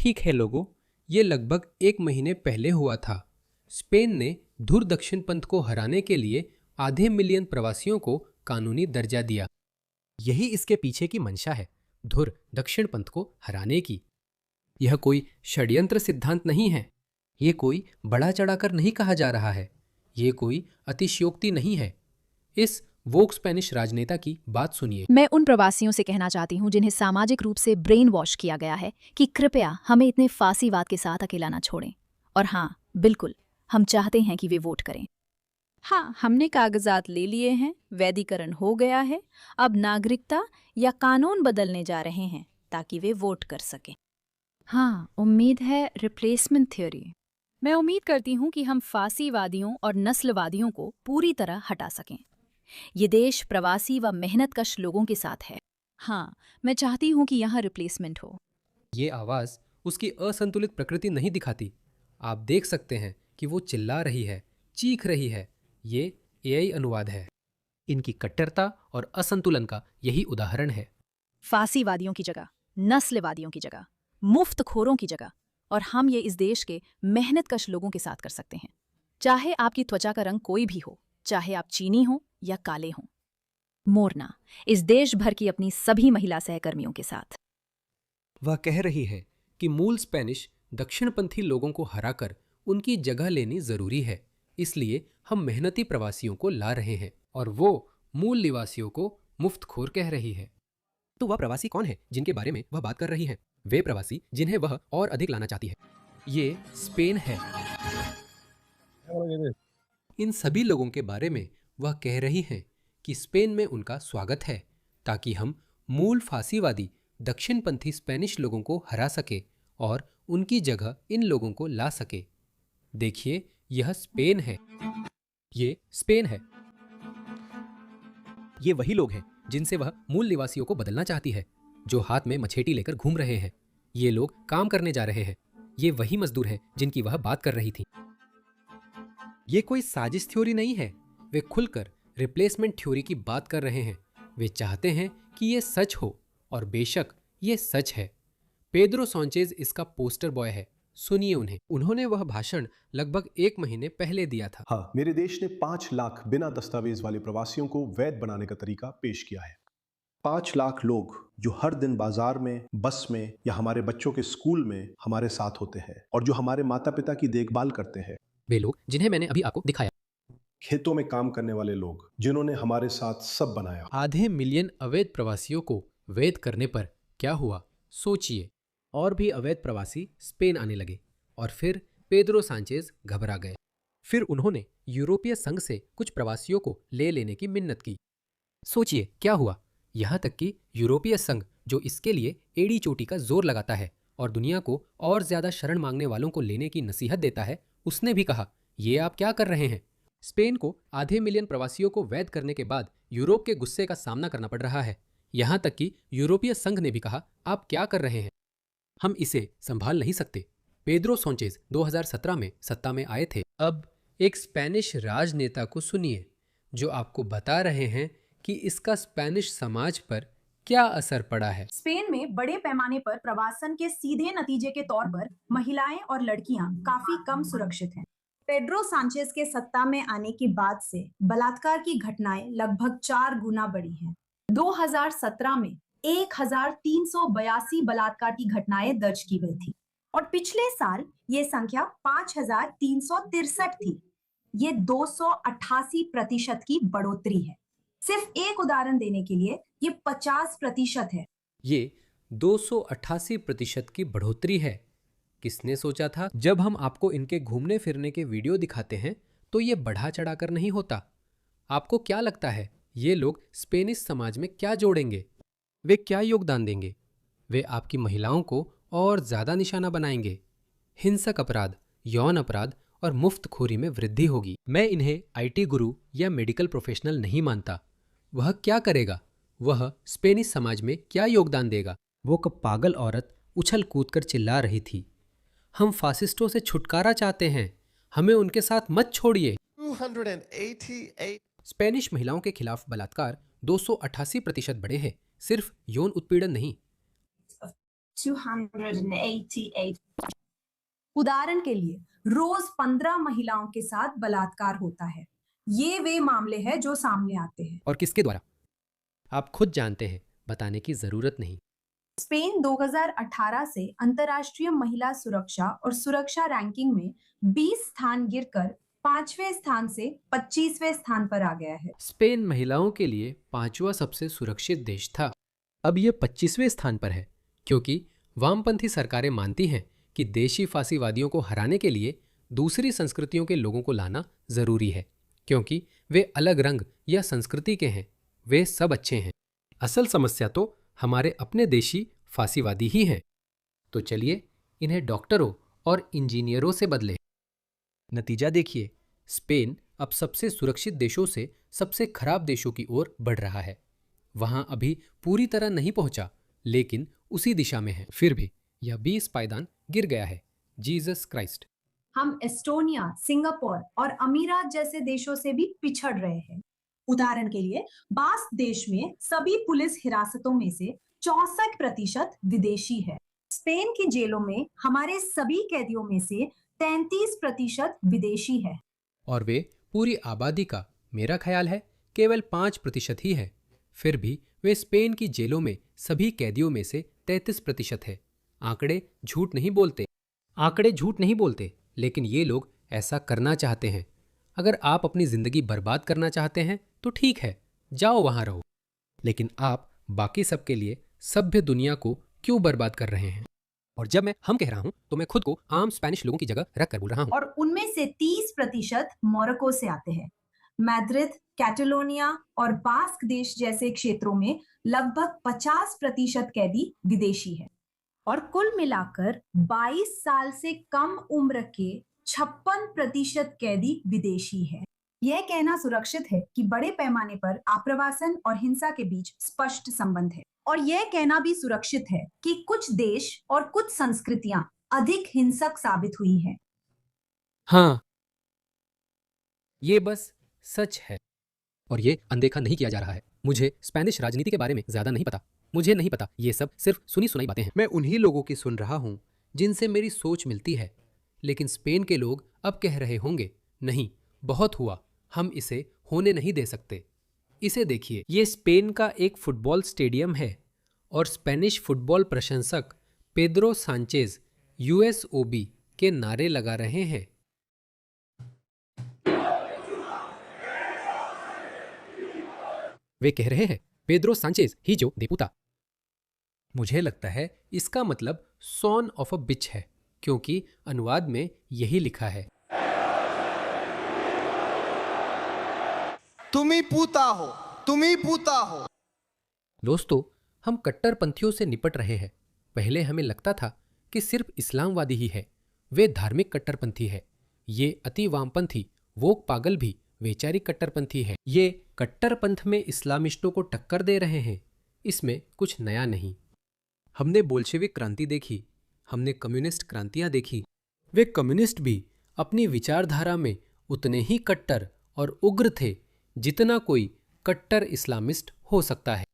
ठीक है लोगों, ये लगभग 1 महीने पहले हुआ था। स्पेन ने धुर दक्षिणपंथ को हराने के लिए आधे मिलियन प्रवासियों को कानूनी दर्जा दिया। यही इसके पीछे की मंशा है, धुर दक्षिणपंथ को हराने की। यह कोई षड्यंत्र सिद्धांत नहीं है। ये कोई बढ़ा चढ़ाकर नहीं कहा जा रहा है। ये कोई अतिशयोक्ति नहीं है। इस वोक स्पेनिश राजनेता की बात सुनिए। मैं उन प्रवासियों से कहना चाहती हूँ जिन्हें सामाजिक रूप से ब्रेन वॉश किया गया है कि कृपया हमें इतने फांसीवाद के साथ अकेला ना छोड़ें। और हाँ, बिल्कुल, हम चाहते हैं कि वे वोट करें। हाँ, हमने कागजात ले लिए हैं, वैधीकरण हो गया है। अब नागरिकता या कानून बदलने जा रहे हैं ताकि वे वोट कर सकें। हाँ, उम्मीद है रिप्लेसमेंट थ्योरी। मैं उम्मीद करती हूँ कि हम फांसीवादियों और नस्लवादियों को पूरी तरह हटा सकें। ये देश प्रवासी व मेहनतकश लोगों के साथ है। हाँ, मैं चाहती हूँ कि यहाँ रिप्लेसमेंट हो। ये आवाज़ उसकी असंतुलित प्रकृति नहीं दिखाती। आप देख सकते हैं कि वो चिल्ला रही है, चीख रही है। ये एआई अनुवाद है। इनकी कट्टरता और असंतुलन का यही उदाहरण है। फांसीवादियों की जगह, नस्लवादियों की जगह, मुफ्तखोरों की जगह, और हम ये इस देश के मेहनतकश लोगों के साथ कर सकते हैं। चाहे आपकी त्वचा का रंग कोई भी हो, चाहे आप चीनी हो या काले हों। मोरना इस देश भर की अपनी सभी महिला सहकर्मियों के साथ। वह कह रही है कि मूल स्पेनिश दक्षिणपंथी लोगों को हराकर उनकी जगह लेनी जरूरी है। इसलिए हम मेहनती प्रवासियों को ला रहे हैं और वो मूल निवासियों को मुफ्तखोर कह रही है। तो वह प्रवासी कौन है जिनके बारे में वह बात कर रही है? वे प्रवासी जिन्हें वह और अधिक लाना चाहती है। ये स्पेन है। इन सभी लोगों के बारे में वह कह रही हैं कि स्पेन में उनका स्वागत है ताकि हम मूल फांसीवादी दक्षिणपंथी स्पेनिश लोगों को हरा सके और उनकी जगह इन लोगों को ला सके। देखिए, यह स्पेन है। ये स्पेन है। ये वही लोग हैं जिनसे वह मूल निवासियों को बदलना चाहती है, जो हाथ में मछेटी लेकर घूम रहे हैं। ये लोग काम करने जा रहे हैं। ये वही मजदूर हैं जिनकी वह बात कर रही थी। ये कोई साजिश थ्योरी नहीं है। वे खुलकर रिप्लेसमेंट थ्योरी की बात कर रहे हैं। वे चाहते हैं कि ये सच हो और बेशक ये सच है। पेड्रो सांचेज इसका पोस्टर बॉय है। सुनिए उन्हें। उन्होंने वह भाषण लगभग 1 महीने पहले दिया था। हाँ, मेरे देश ने 5 लाख बिना दस्तावेज वाले प्रवासियों को वैध बनाने का तरीका पेश किया है। 5 लाख लोग जो हर दिन बाजार में, बस में या हमारे बच्चों के स्कूल में हमारे साथ होते हैं और जो हमारे माता पिता की देखभाल करते हैं। वे लोग जिन्हें मैंने अभी आपको दिखाया। खेतों में काम करने वाले लोग जिन्होंने हमारे साथ सब बनाया। आधे मिलियन अवैध प्रवासियों को वैध करने पर क्या हुआ, सोचिए। और भी अवैध प्रवासी स्पेन आने लगे और फिर पेड्रो सांचेज घबरा गए। फिर उन्होंने यूरोपीय संघ से कुछ प्रवासियों को ले लेने की मिन्नत की। सोचिए क्या हुआ। यहाँ तक कि यूरोपीय संघ, जो इसके लिए एड़ी चोटी का जोर लगाता है और दुनिया को और ज्यादा शरण मांगने वालों को लेने की नसीहत देता है, उसने भी कहा, ये आप क्या कर रहे हैं। स्पेन को आधे मिलियन प्रवासियों को वैध करने के बाद यूरोप के गुस्से का सामना करना पड़ रहा है। यहाँ तक कि यूरोपीय संघ ने भी कहा, आप क्या कर रहे हैं, हम इसे संभाल नहीं सकते। पेड्रो सांचेज 2017 में सत्ता में आए थे। अब एक स्पेनिश राजनेता को सुनिए जो आपको बता रहे हैं कि इसका स्पेनिश समाज पर क्या असर पड़ा है। स्पेन में बड़े पैमाने पर प्रवासन के सीधे नतीजे के तौर पर महिलाएं और लड़कियां काफी कम सुरक्षित हैं। पेड्रो सांचेज के सत्ता में आने के बाद से बलात्कार की घटनाएं लगभग 4 गुना बढ़ी हैं। 2017 में 1382 बलात्कार की घटनाएं दर्ज की गई थी और पिछले साल ये संख्या 5363 थी। ये 288% की बढ़ोतरी है। सिर्फ एक उदाहरण देने के लिए ये 50% है। ये 288% की बढ़ोतरी है। किसने सोचा था। जब हम आपको इनके घूमने फिरने के वीडियो दिखाते हैं तो ये बढ़ा चढ़ाकर नहीं होता। आपको क्या लगता है ये लोग स्पेनिश समाज में क्या जोड़ेंगे, वे क्या योगदान देंगे। वे आपकी महिलाओं को और ज्यादा निशाना बनाएंगे। हिंसक अपराध, यौन अपराध और मुफ्तखोरी में वृद्धि होगी। मैं इन्हें आईटी गुरु या मेडिकल प्रोफेशनल नहीं मानता। वह क्या करेगा, वह स्पेनिश समाज में क्या योगदान देगा। वो पागल औरत उछल कूद कर चिल्ला रही थी, हम फासिस्टों से छुटकारा चाहते हैं, हमें उनके साथ मत छोड़िए। 288 स्पेनिश महिलाओं के खिलाफ बलात्कार 288% बढ़े हैं। सिर्फ यौन उत्पीड़न नहीं। 288. उदाहरण के लिए रोज 15 महिलाओं के साथ बलात्कार होता है। ये वे मामले हैं जो सामने आते हैं। और किसके द्वारा? आप खुद जानते हैं, बताने की जरूरत नहीं। स्पेन 2018 से अंतर्राष्ट्रीय महिला सुरक्षा और सुरक्षा रैंकिंग में 20 स्थान गिरकर 5वें स्थान से 25वें स्थान पर आ गया है। स्पेन महिलाओं के लिए 5वां सबसे सुरक्षित देश था। अब यह 25वें स्थान पर है, क्योंकि वामपंथी सरकारें मानती हैं कि देशी फांसीवादियों को हराने के लिए दूसरी संस्कृतियों के लोगों को लाना जरूरी है, क्योंकि वे अलग रंग या संस्कृति के हैं। वे सब अच्छे हैं। असल समस्या तो हमारे अपने देशी फांसीवादी ही हैं। तो चलिए इन्हें डॉक्टरों और इंजीनियरों से बदले। नतीजा देखिए, स्पेन अब सबसे सुरक्षित देशों से सबसे खराब देशों की ओर बढ़ रहा है। वहां अभी पूरी तरह नहीं पहुंचा, लेकिन उसी दिशा में है। फिर भी यह 20 पायदान गिर गया है। Jesus Christ. हम एस्टोनिया, सिंगापुर और अमीरात जैसे देशों से भी पिछड़ रहे हैं। उदाहरण के लिए बास्क देश में सभी पुलिस हिरासतों में से 64% विदेशी है। स्पेन की जेलों में हमारे सभी कैदियों में से 33% विदेशी है। और वे पूरी आबादी का, मेरा ख्याल है, केवल 5% ही है। फिर भी वे स्पेन की जेलों में सभी कैदियों में से 33% है। आंकड़े झूठ नहीं बोलते, लेकिन ये लोग ऐसा करना चाहते हैं। अगर आप अपनी जिंदगी बर्बाद करना चाहते हैं तो ठीक है, जाओ वहां रहो। लेकिन आप बाकी सबके लिए सभ्य दुनिया को क्यों बर्बाद कर रहे हैं? और जब मैं हम कह रहा हूं तो मैं खुद को आम स्पेनिश लोगों की जगह रख कर बोल रहा हूं। और उनमें से 30% मोरक्को से आते हैं। मैड्रिड, कैटलोनिया और बास्क देश जैसे क्षेत्रों में लगभग 50% कैदी विदेशी है। और कुल मिलाकर 22 साल से कम उम्र के 56% कैदी विदेशी है। यह कहना सुरक्षित है कि बड़े पैमाने पर आप्रवासन और हिंसा के बीच स्पष्ट संबंध है। और यह कहना भी सुरक्षित है कि कुछ देश और कुछ संस्कृतियां अधिक हिंसक साबित हुई हैं। हाँ, ये बस सच है और ये अनदेखा नहीं किया जा रहा है। मुझे स्पेनिश राजनीति के बारे में ज्यादा नहीं पता। मुझे नहीं पता, ये सब सिर्फ सुनी सुनाई बातें हैं। मैं उन्हीं लोगों की सुन रहा हूं जिनसे मेरी सोच मिलती है। लेकिन स्पेन के लोग अब कह रहे होंगे, नहीं, बहुत हुआ, हम इसे होने नहीं दे सकते। इसे देखिए, ये स्पेन का एक फुटबॉल स्टेडियम है और स्पेनिश फुटबॉल प्रशंसक पेद्रो सांचेज यूएसओबी के नारे लगा रहे हैं। वे कह रहे हैं, पेद्रो सांचेज ही जो देपुता। मुझे लगता है इसका मतलब सॉन ऑफ अ बिच है, क्योंकि अनुवाद में यही लिखा है। तुम ही पूता हो। दोस्तों, हम कट्टरपंथियों से निपट रहे हैं। पहले हमें लगता था कि सिर्फ इस्लामवादी ही है, वे धार्मिक कट्टरपंथी है। ये अति वामपंथी, वो पागल भी वैचारिक कट्टरपंथी है। ये कट्टरपंथ में इस्लामिस्टों को टक्कर दे रहे हैं। इसमें कुछ नया नहीं। हमने बोल्शेविक क्रांति देखी, हमने कम्युनिस्ट क्रांतियां देखी। वे कम्युनिस्ट भी अपनी विचारधारा में उतने ही कट्टर और उग्र थे जितना कोई कट्टर इस्लामिस्ट हो सकता है।